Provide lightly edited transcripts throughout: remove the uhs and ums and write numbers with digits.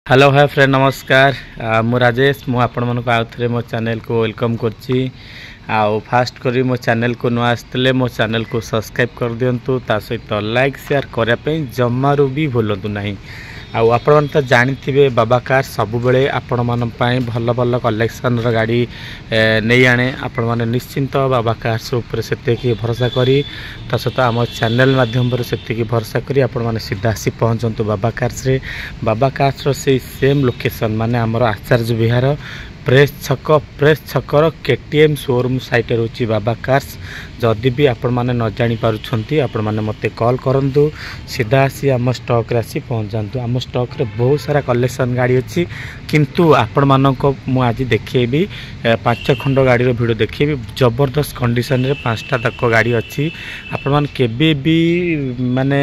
Hello hi friend नमस्कार मु राजेश मु आपण मन को आउ थे मो चैनल को वेलकम करछि आउ फास्ट करी मो चैनल को नुआ आसतले मो चैनल को सब्सक्राइब कर दियंतु ता सहित लाइक शेयर करिया पे जम्मारू भी भूलंतु नहीं आउ आपण तो जानिथिबे बाबा कार सब बेले आपण मन पई भल भल कलेक्शन रो गाड़ी नहीं आने आपण माने निश्चिंत बाबा कार्स ऊपर सेते की भरोसा करी ता सहित आम चैनल माध्यम पर सेते की भरोसा करी आपण माने सीधा आसी पहुंचंतु बाबा कार्स रो से सेम लोकेशन माने हमर आचार्य विहार प्रेस छकर केटीएम शोरूम साइट रोची बाबा कार्स जदि भी आपण माने न जानी पारुछंती आपण माने मते कॉल करंतु सीधा आसी आम स्टॉक रे आसी पहुंच जांतु आम स्टॉक रे बहुत सारा कलेक्शन गाड़ी अछि किंतु आपण मानको मु आज देखेबी 5 खंड गाड़ी रो वीडियो देखेबी जबरदस्त कंडीशन रे 5टा तक गाड़ी अछि आपण मान केबे भी माने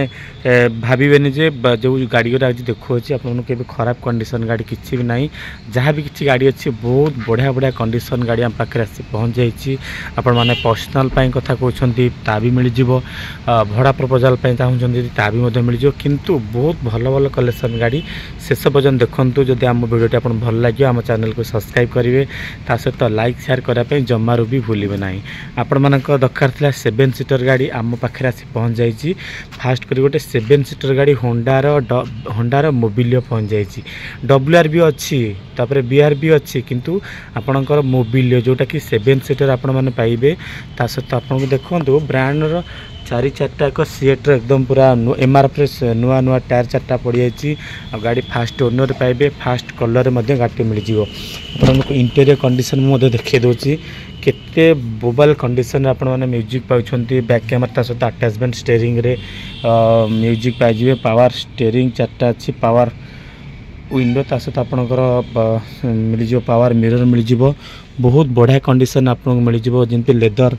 भाबिबेनी जे जो गाड़ी रो आज देखो अछि आपण केबे खराब कंडीशन गाड़ी किछि भी नाही जहाँ भी किछि गाड़ी अछि बहुत बढ़िया बढ़िया कंडीशन गाड़ी हम पाखे आसी पहुंच जाइछि आपण माने पर्सनल पई कथा कहउछंती ता भी मिल जिवो भड़ा प्रपोजल पई चाहुछंती ता भी मधे मिल जिवो किंतु बहुत भल भल कलेक्शन गाड़ी शेष पर्यंत देखंतु जदि हम वीडियोटी आपण भल लागियो हम चैनल को सब्सक्राइब करिवे ता सहित लाइक शेयर करा पे जम्मारू भी भूलिबे नाही आपण मानक दरकार थिला 7 सीटर गाड़ी हम पाखे आसी पहुंच जाइछि फास्ट करी गोटे 7 सीटर गाड़ी होंडा रो मोबिलियो पहुंच जाइछि डब्ल्यूआर भी अछि तापर बीआर भी अछि किंतु आपणकर मोबिलियो जोटा कि 7 सीटर आपण माने पाइबे ता सहित आपण को देखंतु ब्रांड रो 4-4टा को सीट एकदम पूरा एमआरएफ नुआ नुआ टायर 4टा पड़ी जाइछि आ गाड़ी फास्ट ओनर पाइबे फास्ट कलर मध्ये गाड़ी मिल जिवो आपण को इंटीरियर कंडीशन मध्ये देखै दोछि केते बोबल कंडीशन आपण माने म्यूजिक पाउछंती बैक कैमरा ता सहित अटैचमेंट स्टीयरिंग रे म्यूजिक पाइ जिवे पावर स्टीयरिंग 4टा अछि पावर विंडो ता सहित आपणकर मिल जिवो पावर मिरर मिल जिवो बहुत बढ़िया कंडीशन आपन मिल जिवो जेंति लेदर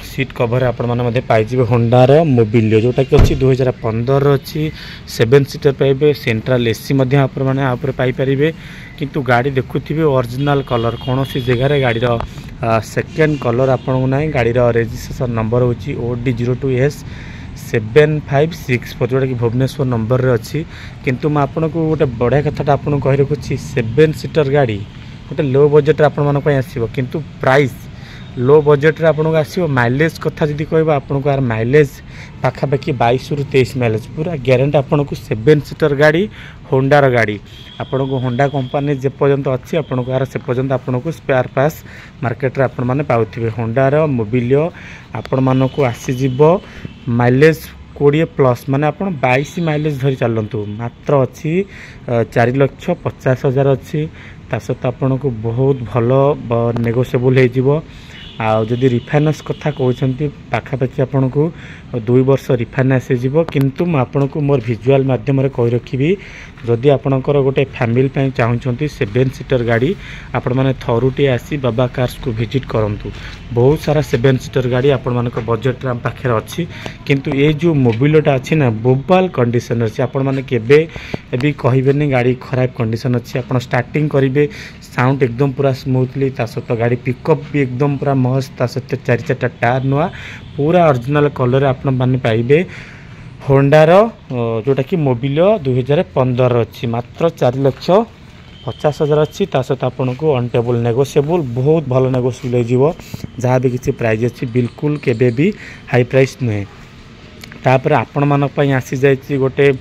सीट कवर आपण माने मध्ये पाइ जिवे होंडा रो मोबिलियो जोटा कि अछि 2015 रो अछि 7 सीटर पाइबे सेंट्रल एसी मध्ये आपण माने आ ऊपर पाइ परिबे किंतु गाड़ी देखुथिबे ओरिजिनल कलर कोनोसी जगह रे गाड़ी रो सेकंड कलर आपण को नाही गाड़ी रो रजिस्ट्रेशन नंबर होछि OD02S 756 जोटा कि भुवनेश्वर नंबर रे अछि किंतु म आपण को गोटे बढ़िया कथाटा आपण कहि रखुछि 7 सीटर गाड़ी गोटे लो बजेट रे आपण मन पय आसीबो किंतु प्राइस लो बजेट रे आपन को आसीबो माइलेज कथा जदी कहबा आपन को यार माइलेज पाखा पाखी 22 रु 23 माइलेज पूरा गारंटी आपन को 7 सीटर गाड़ी होंडा रो गाड़ी आपन को होंडा कंपनी जे पर्यंत अछि आपन को यार से पर्यंत आपन को स्पेयर पास मार्केट रे आपन माने पाउथिबे होंडा रो मोबिलियो आपन मान को आसी जिवो माइलेज 20 प्लस माने आपन 22 माइलेज धरि चलंतु मात्र अछि 4,50,000 अछि ता सहित आपन को बहुत भलो नेगोशिएबल हे जिवो आ जदि रिफाइनेंस कथा कहउछंती पाखापाखि आपन को 2 वर्ष रिफाइनेंस जीवो किंतु म आपन को मोर विजुअल माध्यम रे कहि रखिबी जदि आपनकर गोटे फैमिली पई चाहुछंती 7 सीटर गाड़ी आपण माने थरुटी आसी बाबा कार्स को विजिट करंतु बहुत सारा 7 सीटर गाड़ी आपण मानक बजेट रे हम पाखे अछि किंतु ए जो मोबिलिटा अछि ना बोबाल कंडीशन अछि आपण माने केबे एबी कहिबेनी गाड़ी खराब कंडीशन अछि आपण स्टार्टिंग करिवे साउंड एकदम पूरा स्मूथली ता सहित गाड़ी पिकअप भी एकदम पूरा मस्त ता सहित 4-4टा टायर नुआ पूरा ओरिजिनल कलर आपण माने पाइबे होंडा रो जोटा कि मोबिलियो 2015 अछि मात्र 4,50,000 अछि ता सहित आपण को अनटेबल नेगोशिएबल बहुत भलो नेगोशिएबल जीवो जहाँ भी किछि प्राइस अछि बिल्कुल केबे भी हाई प्राइस नहे तापर आपण मन पई आसी जाइछि गोटे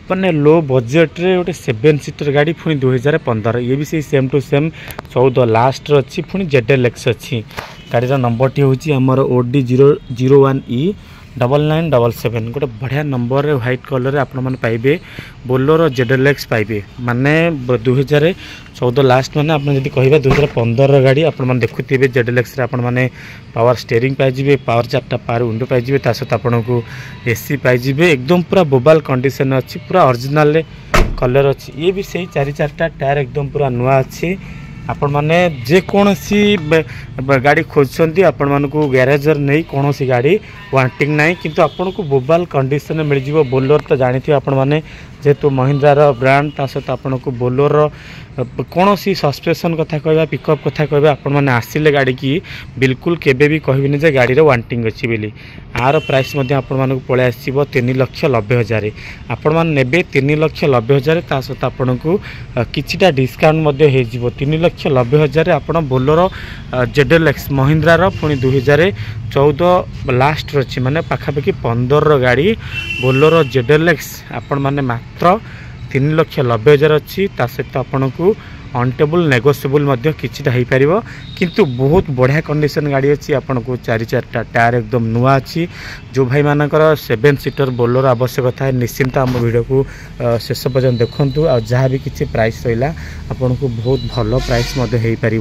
माने लो बजेट रे गोटे 7 सीटर गाड़ी पुनी 2015 ये भी same to same 14 last row अछि पुनी ZLX अछि गाड़ी रा नंबर टी होछि हमर OD001E 9977 गोटे बढ़िया नंबर रे व्हाइट कलर रे आपण मन पाइबे बोलेरो ZLX पाइबे माने 2014 लास्ट माने आपण जदी कहबा 2015 रो गाड़ी आपण मन देखुथिबे ZLX रे आपण माने पावर स्टीयरिंग पाइ जिवे पावर 4टा पावर विंडो पाइ जिवे ता सहित आपण को एसी पाइ जिवे एकदम पूरा बोबाल कंडीशन अछि पूरा ओरिजिनल कलर अछि ये भी सही 4-4टा टायर एकदम पूरा नुआ अछि आपण माने जेकोसी गाड़ी खोजते आपण मानक ग्यारेजर नहीं कौन गाड़ी वांटिंग ना किंतु आपन को बोबाल कंडीशन में मिल जाव। बोलेरो तो जानते आपण मैंने जेहेतु महिंद्रार ब्रांड ता सहित आपन को बोलेरो कौन सस्पेंशन कथा कहबा पिकअप कथा कहबा आपण मैंने आसिले गाड़ी की बिल्कुल केबे भी कहबिनी जे गाड़ी रो वांटिंग अछि बोली। आर प्राइस मध्य आपण मानक पळे आसीबो 3,90,000 आपण मान नेबे 3,90,000 ता सहित आपण को किछिटा डिस्काउंट मध्य हे जिवो 3,90,000 आपण बोलेरो जेडएलएक्स महिंद्रार पुणी 2014 लास्ट अच्छी माने पाखापाखि 15 गाड़ी बोलेरो जेडएलएक्स आपण माने मात्र 3,90,000 अच्छी ता सहित आपण को अनटेबल नेगोशिएबल मध्य किछिटा हो पार किंतु बहुत बढ़िया कंडीशन गाड़ी अच्छी आपन को 4-4टा टायर एकदम नुआ अच्छी। जो भाई मानकर 7 सीटर बोलेरो आवश्यकता है निश्चिंत आम वीडियो को शेष पर्यंत देखूँ आ जहाँ भी किसी प्राइस रहा आपन को बहुत भल प्राइस हो पार।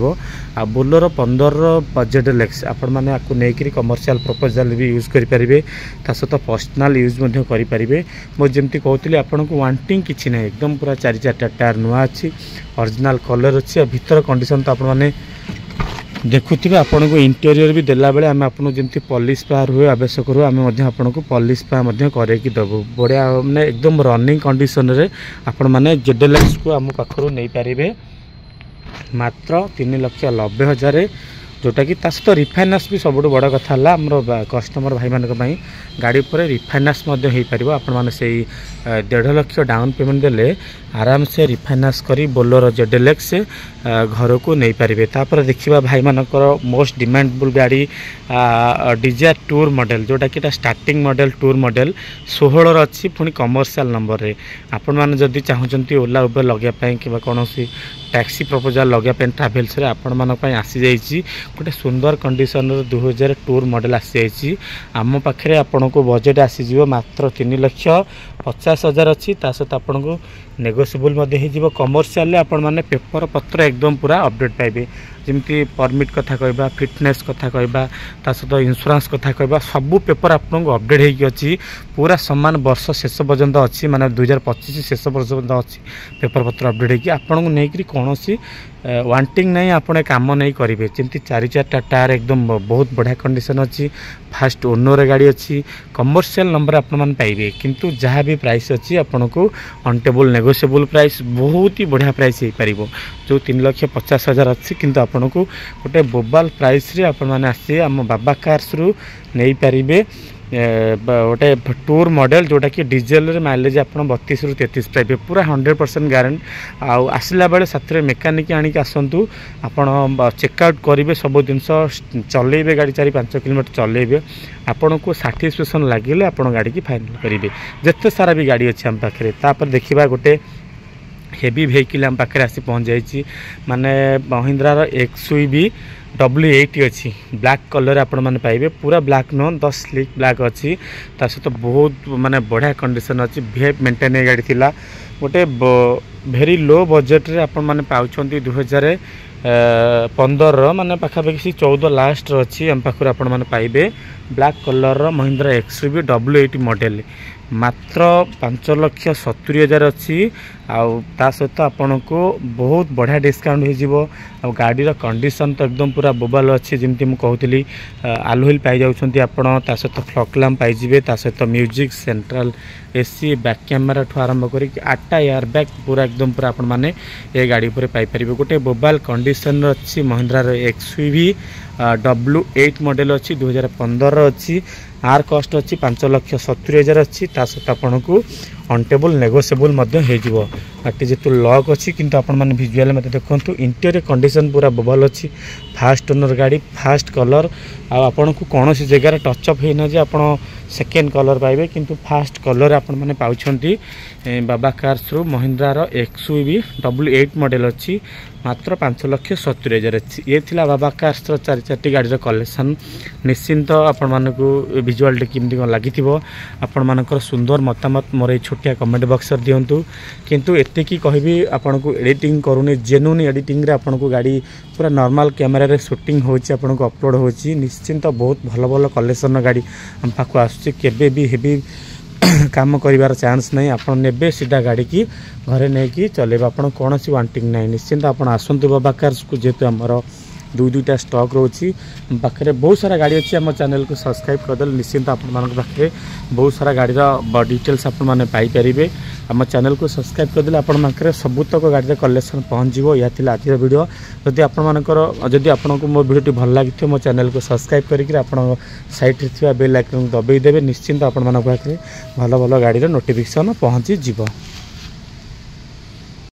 आ बोलेरो 15 जेडएलएक्स आपण मैंने आपको लेकिन कमर्शियल प्रपोजल भी यूज करेंगे ता सहित पर्सनाल यूज करेंगे। मुझे जमी कहती आपन को वांटिंग किसी ना एकदम पूरा 4-4टा टायर नुआ अच्छी ओरिजिनल कलर अच्छी भीतर कंडीशन तो आप देखुवे आपन को इंटीरियर भी देला बेले आम आपन जमी पॉलिश पार हुए आवश्यक हुए आम आपन को पॉलिश पा करके देवु बढ़िया मैंने एकदम रनिंग कंडीशन रे आपण मैंने जेडएलएक्स को आम पाखु नहीं पारे मात्र 3,90,000 जोटा कि सहित रिफाइनान्स भी सब बड़ कथा है आम कस्टमर भाई मान गाड़ी पर रिफाइनान्स हो पार आपण मैंने से 1.5 लाख डाउन पेमेंट देले आराम से रिफाइनान्स करी बोलेरो जेडएलएक्स घर को नहीं पारे। तापर देखिबा भाई मानकर मोस्ट डिमांडेबल गाड़ी डिजायर टूर मॉडल जोटा कि स्टार्टिंग मॉडल टूर मॉडल 16 अच्छी पुणी कमर्शियल नंबर रे आपण मैंने जदि चाहते ओला उबर लगे कि कौन टैक्सी प्रपोजल लगे ट्राभेल्स आपण मानक आसी जाइए गोटे सुंदर कंडीशन 2000 टूर मॉडल आसी जाइए आम पाखे आपण को बजेट आसीज मात्र 3,50,000 अच्छी ता सहित आपण को नेगोशिएबल हो कमर्शियल आपण माने पेपर पत्र एकदम पूरा अपडेट पाइबे जमी परमिट कथा कहबा फिटनेस कथा कहबा ता सहित इंश्योरेंस कथा कहबा सबू पेपर आपको अपडेट होगी पूरा समान वर्ष शेष पर्यंत अच्छी माने 2025 शेष पर्यंत अच्छी पेपर पत्र अपडेट हो आपन को नहीं कौन वांटिंग नहीं आप काम नहीं करेंगे जमी 4-4टा टायर एकदम बहुत बढ़िया कंडीशन अच्छी फास्ट ओनर गाड़ी अच्छी कमर्शियल नंबर आपने पाइबे किंतु जहाँ भी प्राइस अच्छी आपन को अनटेबल नेगोशिएबल प्राइस बहुत ही बढ़िया प्राइस हो पार जो 3,50,000 अच्छी किंतु आपन को गोटे बोबाल प्राइस रे आपण मैंने आसी आम बाबा कार्स रु नहीं पारे गोटे टूर मॉडल जोटा कि डीजेल माइलेज आप 32 ରୁ 33 पाइबे पूरा 100% गारंटी आसला बेले साथ मेकानिक आणिक आसतु आपण चेकआउट करेंगे सब जिनस चलेबे गाड़ी 4-5 किलोमीटर चलेबे आपन को साटिस्फैक्शन लगे आप गाड़ी की फाइनल करेंगे जिते सारा भी गाड़ी अच्छी आम पाखे। तापर देखा गोटे हेवी वेहिकल आम पाखे आसी पहुँच जाइए माने महिंद्रार XUV W80 अच्छी ब्लैक कलर आपण मैंने पाइबे पूरा ब्लैक नो 10 स्लिक ब्लैक अच्छी ता सहित बहुत माने बढ़िया कंडीशन अच्छी वीआईपी मेंटेन गाड़ी थिला गोटे भेरी लो बजेट रे आपण मैंने पाउछंती 2015 माने पाखापाखि 14 लास्ट अच्छी आम पाखुर आपण मैंने पाइबे black colour Mahindra XUV W80 model मात्र 5,70,000 अच्छी ता सहित आपन को बहुत बढ़िया डिस्काउंट हो गाड़ी कंडीशन तो एकदम पूरा बोबाल अच्छी जमी मुझे कहती आलुहिल पाई जाउछंती आपण ता सहित फ्लक लैम्प पाइबे ता सहित music central AC back camera ठू आरंभ कर 8टा एयर बैग पूरा एकदम पूरा आपण माने ये गाड़ी पर पाइपर गोटे बोबाल कंडीशन अच्छी महिंद्रार XUV W8 मॉडल अच्छी 2015 अच्छी आर कॉस्ट अच्छी 5,70,000 अच्छी ता सहित आपन को अनटेबल नेगोशिएबल हो जेतु लॉक अच्छी किंतु आपण माने विजुअल मत देखु इंटीरियर कंडीशन पूरा बोबाल अच्छी फास्ट ओनर गाड़ी फास्ट कलर आपन को कौन सी जगह टचअप होना जे आपन सेकेंड कलर पाइबे किंतु फास्ट कलर आपण माने पाउछंती बाबा कार्स रु महिंद्रार XUV W8 मॉडल अच्छी मात्र 5,70,000 अच्छी ये थिला बाबा कार्स 4-4टी गाड़ी कलेक्शन निश्चिंत आपण मानकु विजुअल केमती कौन लगी आपण मानकर सुंदर मतामत मोर छोटिया कमेंट बॉक्स दिंतु किंतु एति की कहबी आपण को एडिटिंग करूनी जेन्युइन एडिटिंग रे आपण को गाड़ी पूरा नॉर्मल कैमरा रे शूटिंग होची आपण को अपलोड होची निश्चिंत बहुत भल भल कलेक्शन गाड़ी हम पाखु आसुची केबे भी हेवी काम कर चान्स नहीं आप ने सीधा गाड़ी की घरे नहीं कि चलेबा आप कौन वांटिंग ना निश्चिंत आप आसतु बाबा कार्स को जेहेतु आमर दुईटा स्टॉक रोची पाखे बहुत सारा गाड़ी अच्छी आम चैनल को सब्सक्राइब करदे निश्चिंत पाखे बहुत सारा गाड़ी डिटेल्स आपरे आम चैनल को सब्सक्राइब करदे आपरे सबुतक गाड़ी कलेक्शन पहुँच या आज वीडियो जदि आपंकर आपको मो वीडियो भल लगी मो चैनल को सब्सक्राइब करके साइड बेल आइकन दबाई देवे निश्चिंत आप भल भल गाड़ी नोटिफिकेशन पहुँची।